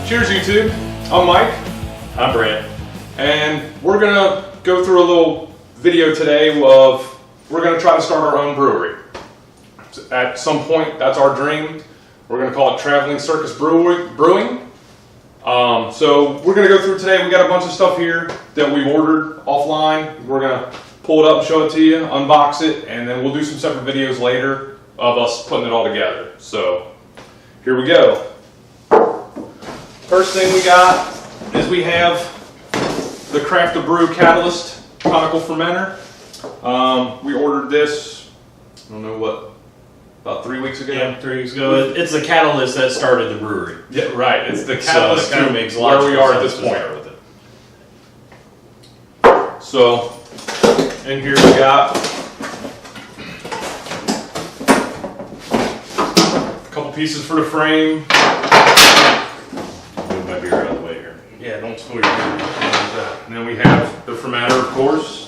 Cheers, YouTube. I'm Mike. I'm Brent. And we're gonna go through a little video today of, we're gonna try to start our own brewery. At some point, that's our dream. We're gonna call it Traveling Circus Brewing. So we're gonna go through today. We got a bunch of stuff here that we've ordered offline. We're gonna pull it up and show it to you, unbox it, and then we'll do some separate videos later of us putting it all together. So here we go. First thing we got is we have the Craft to Brew Catalyst conical fermenter. We ordered this, I don't know what, about 3 weeks ago? Yeah, 3 weeks ago. It's the catalyst that started the brewery. Yeah, right. It's the catalyst so it makes a lot where we are at this point. With it. So, in here we got a couple pieces for the frame. Move my beer out of the way here. Yeah, don't spill your beer. And then we have the fermenter, of course.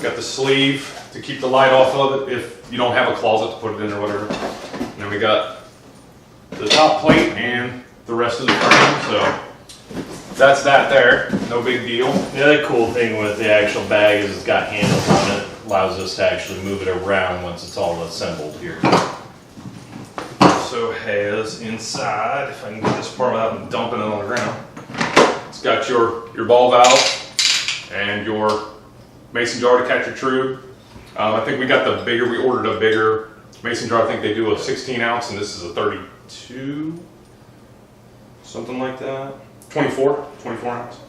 Got the sleeve to keep the light off of it if you don't have a closet to put it in or whatever. And then we got the top plate and the rest of the frame. So that's that there. No big deal. The other cool thing with the actual bag is it's got handles on it. Allows us to actually move it around once it's all assembled here. Also has inside, if I can get this part without dumping it on the ground, it's got your ball valve and your mason jar to catch your trube. I think we got the bigger, we ordered a bigger mason jar. I think they do a 16 ounce and this is a 32, something like that. 24 ounce.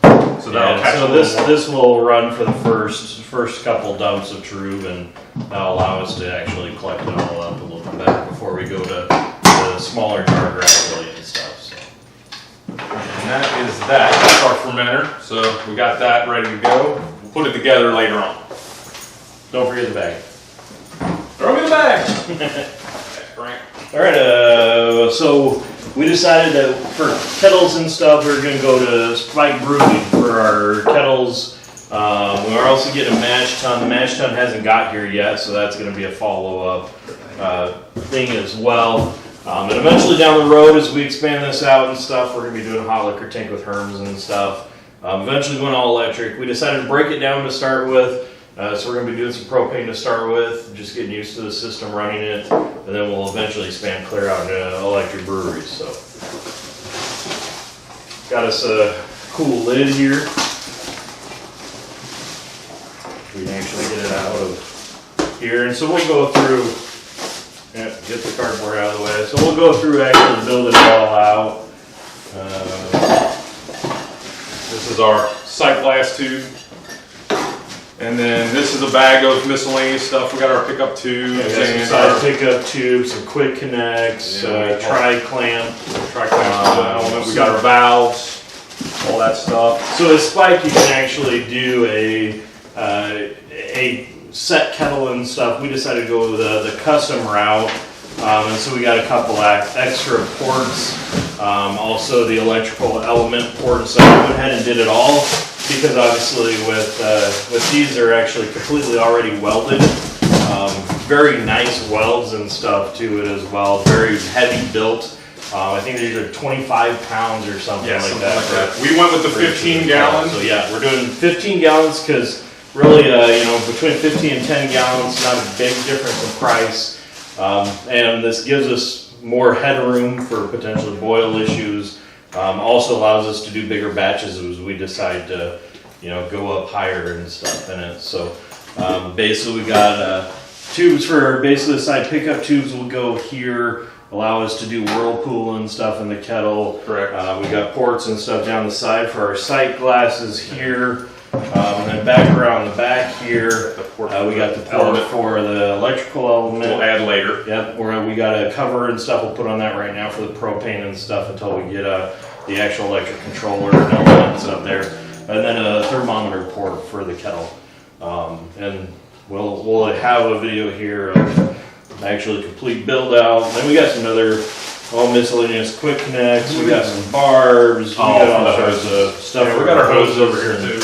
So that'll catch so this will run for the first couple dumps of trube, and that'll allow us to actually collect it all up a little bit before we go to the smaller jar gradually and stuff. So. And that's our fermenter. So we got that ready to go. We'll put it together later on. Don't forget the bag. Throw me the bag. All right, so we decided that for kettles and stuff, we were going to go to Spike Brewing for our kettles. We are also getting a mash tun. The mash tun hasn't got here yet, so that's going to be a follow-up thing as well. And eventually down the road, as we expand this out and stuff, we're going to be doing a hot liquor tank with Herms and stuff. Eventually going all electric. We decided to break it down to start with. So we're going to be doing some propane to start with, just getting used to the system, running it, and then we'll eventually expand clear out into electric breweries. So, got us a cool lid here. We can actually get it out of here, and so we'll go through. Get the cardboard out of the way. So we'll go through actually building it all out. This is our sight glass tube. And then this is a bag of miscellaneous stuff. We got our pickup tubes, and side pickup tubes, some quick connects, tri-clamp element. We got our valves, all that stuff. So with Spike, you can actually do a set kettle and stuff. We decided to go the custom route, and so we got a couple extra ports. Also the electrical element port. So I went ahead and did it all. Because obviously with these, they're actually completely already welded. Very nice welds and stuff to it as well. Very heavy built. I think these are 25 pounds or something like that. We went with the 15 gallons. So yeah, we're doing 15 gallons because really, between 15 and 10 gallons, not a big difference in price. And this gives us more headroom for potential boil issues. Also allows us to do bigger batches as we decide to, go up higher and stuff in it. So basically we got tubes for basically the side pickup tubes will go here, allow us to do whirlpool and stuff in the kettle. Correct. We got ports and stuff down the side for our sight glasses here. And then back around the back here, we got the port for the electrical element. We'll add later. Yep, where we got a cover and stuff we'll put on that right now for the propane and stuff until we get the actual electric controller and elements up there. And then a thermometer port for the kettle. And we'll have a video here of actually complete build out. Then we got some other miscellaneous quick connects. We got some barbs. We got all sorts of stuff. Yeah, we got our hoses over here too.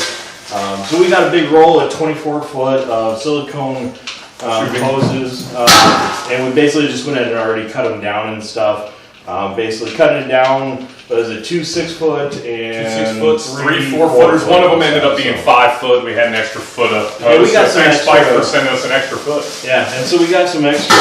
So we got a big roll of 24-foot silicone hoses, and we basically just went ahead and already cut them down and stuff. Basically cutting it down, was it 2 6-foot and 2 6 foot, 3 4 footers. One of them ended up being 5 foot. We had an extra foot of. We got some extra. Spike for sending us an extra foot. Yeah, and so we got some extra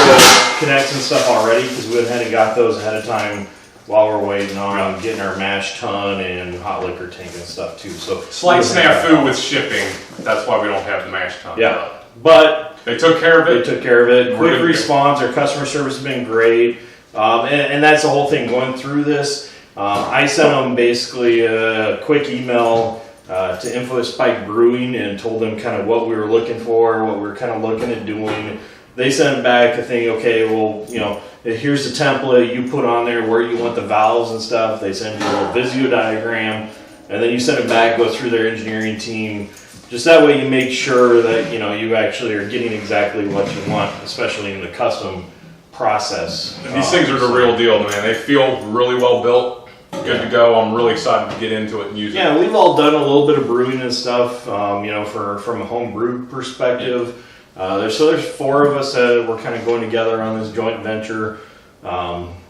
connects and stuff already because we went ahead and got those ahead of time while we're waiting on getting our mash tun and hot liquor tank and stuff too. So slight snafu with shipping. That's why we don't have the mash tun. Yeah, but they took care of it. They took care of it. Quick response. Our customer service has been great. And that's the whole thing going through this. I sent them basically a quick email to Info Spike Brewing and told them kind of what we were looking for, what we were kind of looking at doing. They sent back a thing, okay, well, you know, here's the template you put on there where you want the valves and stuff. They send you a little Visio diagram, and then you send it back, go through their engineering team. Just that way you make sure that, you know, you actually are getting exactly what you want, especially in the custom process. And these things are the real deal, man. They feel really well built, good to go. I'm really excited to get into it and use it. Yeah, we've all done a little bit of brewing and stuff, you know, from a home brew perspective. There's 4 of us that we're kind of going together on this joint venture,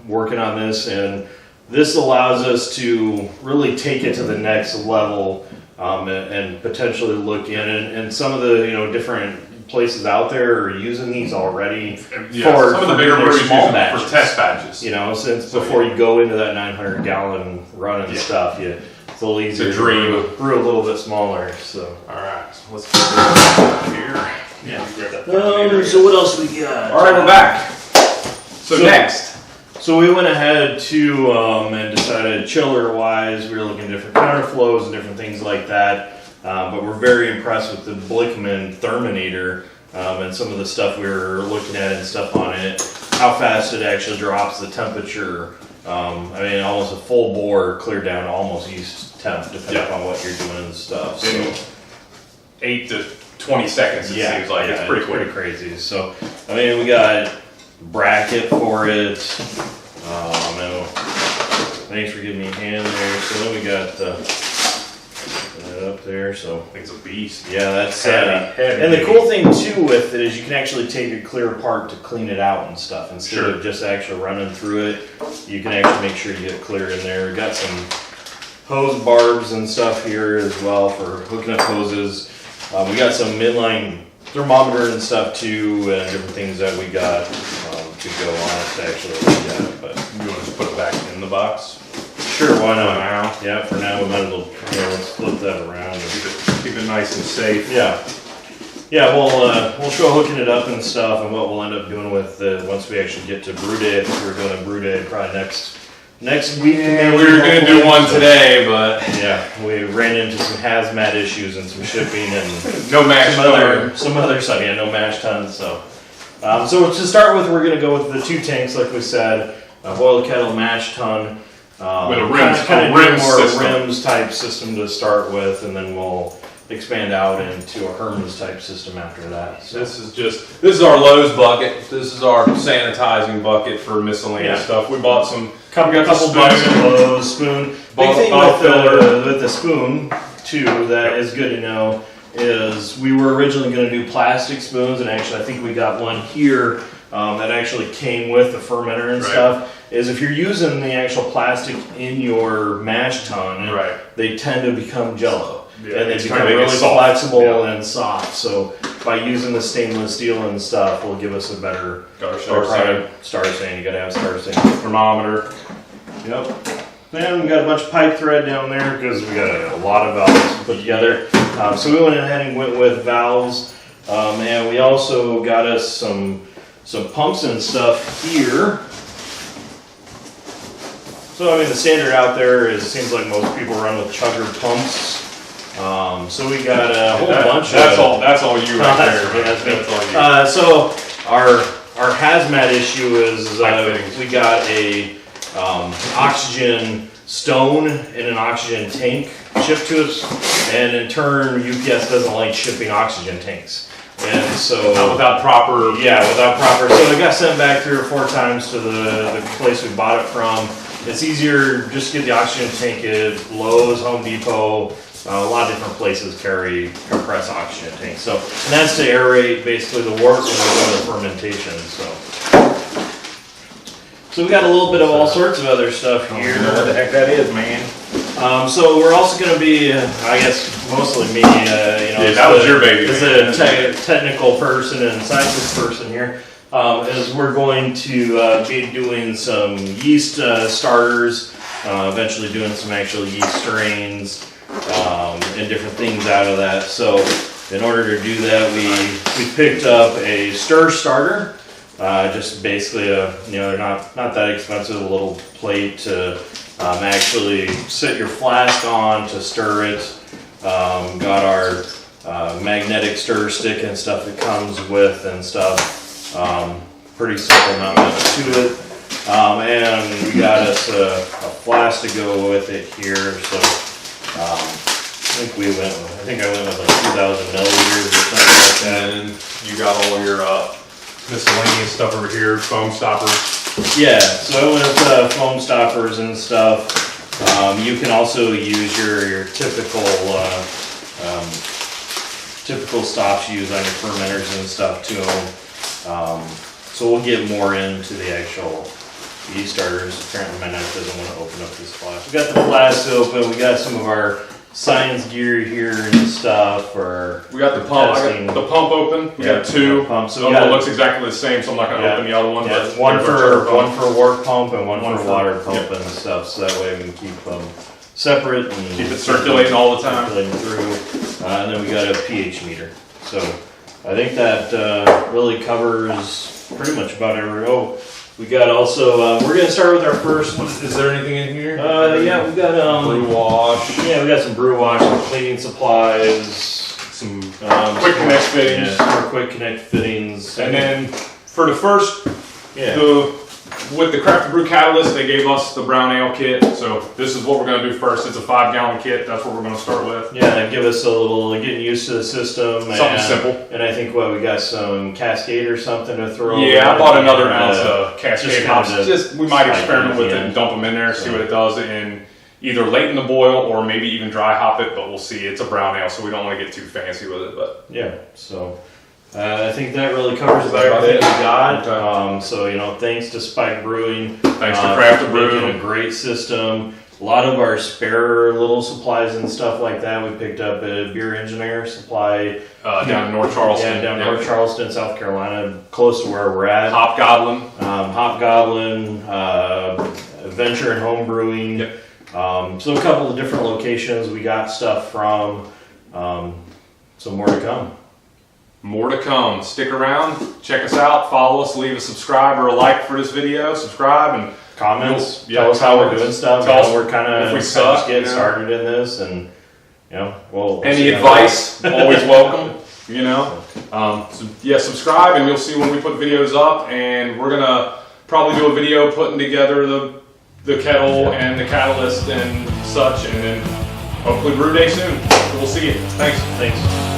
working on this, and this allows us to really take it to the next level and potentially look in. And some of the, you know, different places out there are using these already for some of the bigger breweries small batches, for test batches. You know, since before you go into that 900-gallon run and stuff, it's a little easier to brew a little bit smaller. So, all right, so let's get this here. Yeah. So what else we got? All right, we're back. So next. So we went ahead to and decided chiller-wise, we were looking at different counterflows and different things like that. But we're very impressed with the Blichmann Therminator and some of the stuff we were looking at and stuff on it. How fast it actually drops the temperature. I mean, almost a full bore clear down to almost yeast temp, depending upon what you're doing and stuff. So 8 to 20 seconds, it seems like. It's pretty quick. Pretty crazy. So, I mean, we got bracket for it. Thanks for giving me a hand there. So then we got that up there. So it's a beast. Yeah, that's heavy. And the cool thing too with it is you can actually take it clear apart to clean it out and stuff instead of just actually running through it. You can actually make sure you get it clear in there. We got some hose barbs and stuff here as well for hooking up hoses. We got some midline thermometer and stuff too, and different things that we got to go on it to actually look at it. But you want to just put it back in the box? Sure, why not? Now. Yeah, for now we might as well. Let's flip that around and keep it nice and safe. Yeah, yeah. We'll show hooking it up and stuff, and what we'll end up doing with once we actually get to brew day. I think we're doing a brew day probably next week. Yeah, we were going to do one today, but yeah, we ran into some hazmat issues and some shipping and no mash some other stuff. Yeah, no mash tons. So to start with, we're going to go with the 2 tanks, like we said, boil kettle, mash tun. With a rims type system to start with, and then we'll expand out into a Hermes type system after that. So this is our Lowe's bucket. This is our sanitizing bucket for miscellaneous stuff. We bought some couple bucks of Lowe's spoon. Big thing with the spoon too that is good to know is we were originally going to do plastic spoons, and actually I think we got one here that actually came with the fermenter and stuff. Is if you're using the actual plastic in your mash tun, they tend to become jello. Yeah, and they become really flexible and soft. So by using the stainless steel and stuff will give us a better star stain. You gotta have star stain. Thermometer. Yep. Then we got a bunch of pipe thread down there because we got a lot of valves to put together. So we went ahead and went with valves. And we also got us some pumps and stuff here. So I mean the standard out there is, it seems like most people run with chugger pumps. So we got a whole bunch that's all you right there. That's all you. So our hazmat issue is we got a oxygen stone and an oxygen tank shipped to us, and in turn UPS doesn't like shipping oxygen tanks. And so without proper so it got sent back 3 or 4 times to the place we bought it from. It's easier just to get the oxygen tank at Lowe's, Home Depot. A lot of different places carry compressed oxygen tanks. So, and that's to aerate basically the wort when we go to fermentation. So So we got a little bit of all sorts of other stuff here. I don't know what the heck that is, man. So we're also going to be, I guess, mostly me. Yeah, that was your baby. As a technical person and scientist person here, is we're going to be doing some yeast starters, eventually doing some actual yeast strains, and different things out of that. So in order to do that, we picked up a stir starter. Just basically they're not that expensive, a little plate to actually sit your flask on to stir it. Got our magnetic stir stick and stuff that comes with and stuff. Pretty simple, not much to it. And we got us a flask to go with it here. So I think I went with like 2,000 milliliters or something like that. And you got all your miscellaneous stuff over here, foam stoppers. Yeah, so I went with foam stoppers and stuff. You can also use your typical stops you use on your fermenters and stuff too. So we'll get more into the actual yeast starters. Apparently my knife doesn't want to open up this flask. We got the flask open. We got some of our science gear here and stuff. We got the pump. I got the pump open. We got two. Pump. So one looks exactly the same, so I'm not going to open the other one. Yeah, but one for work pump and one for water pump and stuff. So that way we can keep them separate and keep it circulating all the time. Circulating through. And then we got a pH meter. So I think that really covers pretty much about every. Oh, we got also. We're gonna start with our first. Is there anything in here? Yeah, we got Brew Wash. Yeah, we got some Brew Wash, some cleaning supplies, some quick connect fittings. Yeah, more quick connect fittings. And then for the first, with the Craft Brew Catalyst, they gave us the brown ale kit. So this is what we're going to do first. It's a 5-gallon kit. That's what we're going to start with. Yeah, give us a little getting used to the system. Something simple. And I think we got some Cascade or something to throw. Yeah, I bought another ounce of Cascade hops. We might spike experiment with it and dump them in there, see what it does, and either late in the boil or maybe even dry hop it. But we'll see. It's a brown ale, so we don't want to get too fancy with it. But yeah, so. I think that really covers about everything we got. Okay. So thanks to Spike Brewing. Thanks to Craft Brew. Making a great system. A lot of our spare little supplies and stuff like that we picked up at Beer Engineer Supply. Down in North Charleston. Yeah, down in North Charleston, South Carolina, close to where we're at. Hop Goblin. Hop Goblin, Venture and Home Brewing. Yep. So a couple of different locations we got stuff from. So more to come. More to come. Stick around, check us out, follow us, leave a subscribe or a like for this video, subscribe and comments. Tell us how we're doing stuff. Tell us we're kind of just getting started in this, and we'll any advice always welcome. Subscribe and you'll see when we put videos up. And we're gonna probably do a video putting together the kettle and the catalyst and such, and then hopefully brew day soon. We'll see you. Thanks.